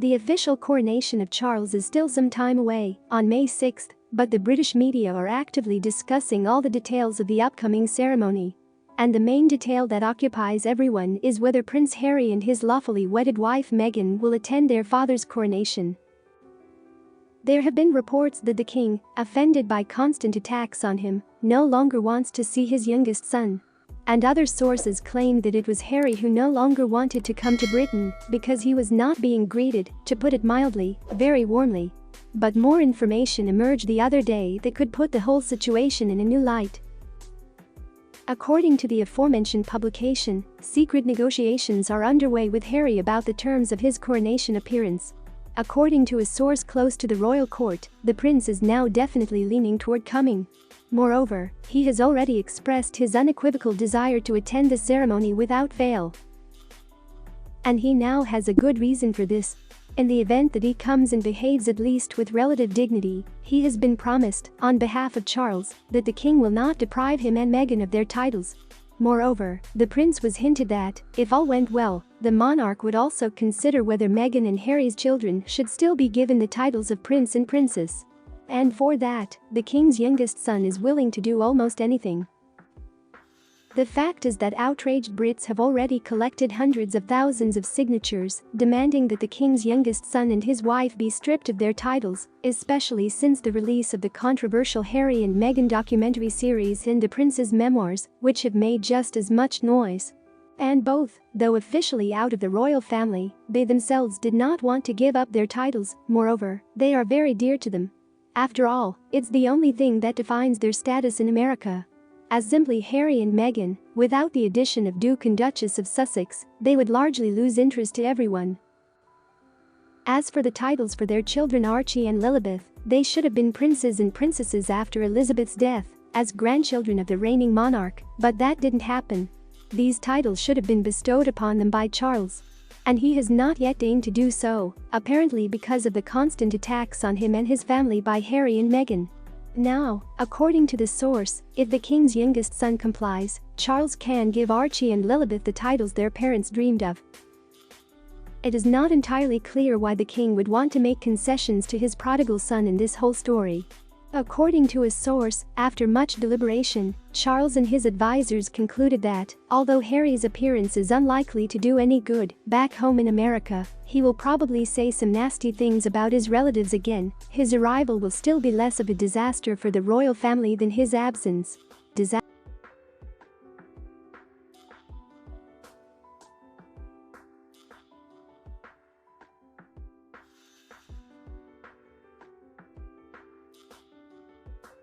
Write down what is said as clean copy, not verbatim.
The official coronation of Charles is still some time away, on May 6, but the British media are actively discussing all the details of the upcoming ceremony. And the main detail that occupies everyone is whether Prince Harry and his lawfully wedded wife Meghan will attend their father's coronation. There have been reports that the king, offended by constant attacks on him, no longer wants to see his youngest son. And other sources claim that it was Harry who no longer wanted to come to Britain because he was not being greeted, to put it mildly, very warmly. But more information emerged the other day that could put the whole situation in a new light. According to the aforementioned publication, secret negotiations are underway with Harry about the terms of his coronation appearance. According to a source close to the royal court, the prince is now definitely leaning toward coming. Moreover, he has already expressed his unequivocal desire to attend the ceremony without fail. And he now has a good reason for this. In the event that he comes and behaves at least with relative dignity, he has been promised, on behalf of Charles, that the king will not deprive him and Meghan of their titles. Moreover, the prince was hinted that, if all went well, the monarch would also consider whether Meghan and Harry's children should still be given the titles of prince and princess. And for that, the king's youngest son is willing to do almost anything. The fact is that outraged Brits have already collected hundreds of thousands of signatures demanding that the king's youngest son and his wife be stripped of their titles, especially since the release of the controversial Harry and Meghan documentary series and the prince's memoirs, which have made just as much noise. And both, though officially out of the royal family, they themselves did not want to give up their titles. Moreover, they are very dear to them. After all, it's the only thing that defines their status in America. As simply Harry and Meghan, without the addition of Duke and Duchess of Sussex, they would largely lose interest to everyone. As for the titles for their children Archie and Lilibeth, they should have been princes and princesses after Elizabeth's death, as grandchildren of the reigning monarch, but that didn't happen. These titles should have been bestowed upon them by Charles. And he has not yet deigned to do so, apparently because of the constant attacks on him and his family by Harry and Meghan. Now, according to the source, if the king's youngest son complies, Charles can give Archie and Lilibeth the titles their parents dreamed of. It is not entirely clear why the king would want to make concessions to his prodigal son in this whole story. According to a source, after much deliberation, Charles and his advisors concluded that, although Harry's appearance is unlikely to do any good back home in America, he will probably say some nasty things about his relatives again. His arrival will still be less of a disaster for the royal family than his absence. Disaster.